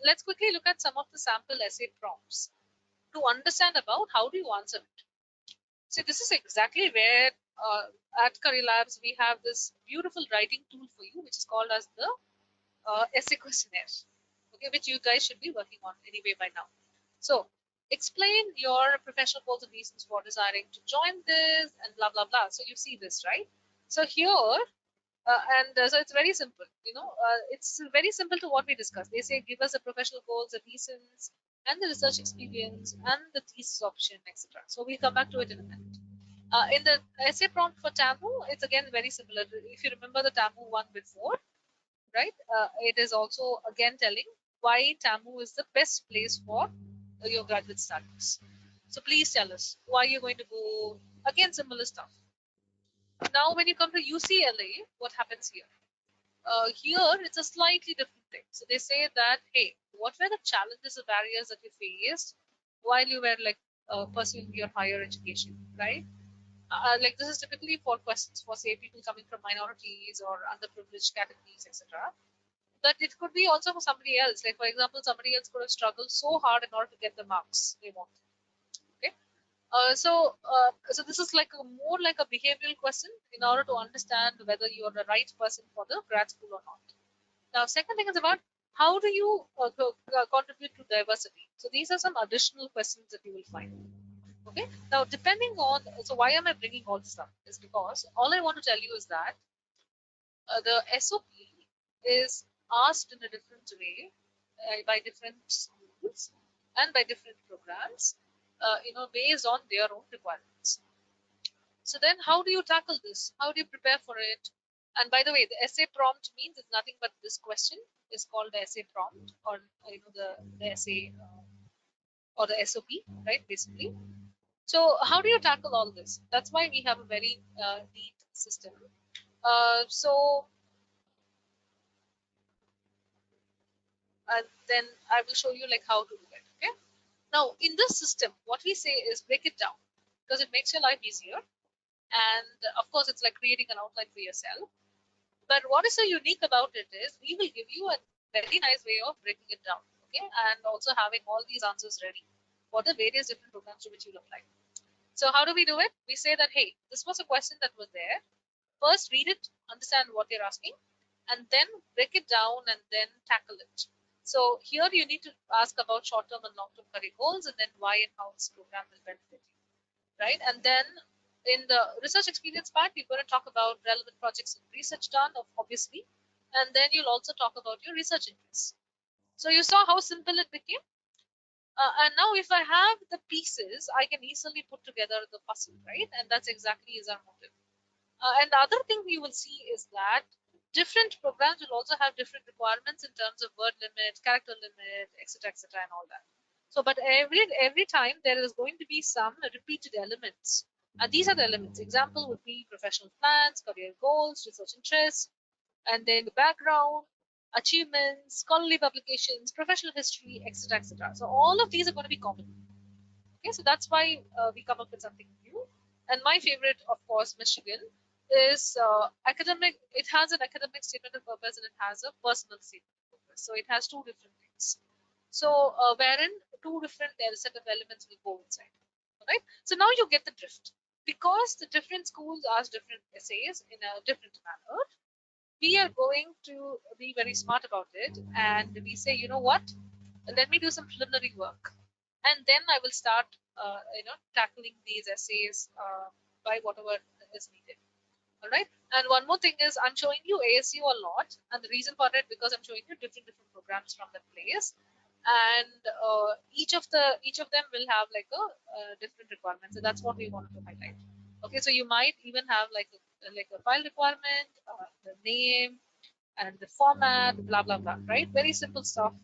let's quickly look at some of the sample essay prompts to understand about how do you answer it. So this is exactly where at Career Labs we have this beautiful writing tool for you, which is called as the essay questionnaire, okay, which you guys should be working on anyway by now. So explain your professional goals and reasons for desiring to join this and blah blah blah. So you see this, right? So here so it's very simple, it's very simple to what we discussed. They say give us the professional goals, the reasons, and the research experience, and the thesis option, etc. So we'll come back to it in a minute. In the essay prompt for TAMU, it's again very similar. If you remember the TAMU one before, right? It is also again telling why TAMU is the best place for your graduate studies. So please tell us why you're going to go. Again, similar stuff. Now, when you come to UCLA, what happens here? Here, it's a slightly different thing. So they say that, hey, what were the challenges or barriers that you faced while you were like pursuing your higher education, right? Like this is typically for questions for say people coming from minorities or underprivileged categories, etc. But it could be also for somebody else. Like for example, somebody else could have struggled so hard in order to get the marks they want. Okay. So this is like more like a behavioral question in order to understand whether you are the right person for the grad school or not. Now, second thing is about how do you contribute to diversity. So these are some additional questions that you will find. Okay. Now, depending on, so why am I bringing all this stuff? Is because all I want to tell you is that the SOP is asked in a different way by different schools and by different programs, based on their own requirements. So then how do you tackle this? How do you prepare for it? And by the way, the essay prompt means it's nothing but this question is called the essay prompt, or the essay or the SOP, right? Basically. So how do you tackle all this? That's why we have a very neat system. So then I will show you like how to do it. Okay. Now in this system, what we say is break it down because it makes your life easier. And of course, it's like creating an outline for yourself. But what is so unique about it is we will give you a very nice way of breaking it down, okay, and also having all these answers ready for the various different programs to which you'll apply. So how do we do it? We say that, hey, this was a question that was there. First, read it, understand what they're asking, and then break it down and then tackle it. So here you need to ask about short-term and long-term career goals, and then why and how this program will benefit you, right? And then in the research experience part, we're going to talk about relevant projects and research done, obviously, and then you'll also talk about your research interests. So you saw how simple it became. And now if I have the pieces, I can easily put together the puzzle, right? And that's exactly is our motive. And the other thing you will see is that different programs will also have different requirements in terms of word limit, character limit, etc., and all that. So, but every time there is going to be some repeated elements, and these are the elements. Example would be professional plans, career goals, research interests, and then the background, achievements, scholarly publications, professional history, etc. So all of these are going to be common. Okay, so that's why we come up with something new. And my favorite, of course, Michigan is academic. It has an academic statement of purpose and it has a personal statement of purpose. So it has two different things. So wherein two different set of elements will go inside. All right. So now you get the drift. Because the different schools ask different essays in a different manner, we are going to be very smart about it, and we say, you know what? Let me do some preliminary work, and then I will start, tackling these essays by whatever is needed. All right. And one more thing is, I'm showing you ASU a lot, and the reason for it because I'm showing you different programs from that place, and each of them will have like a different requirement. So that's what we wanted to highlight. Okay, so you might even have like a file requirement, the name, and the format, blah blah blah. Right? Very simple stuff.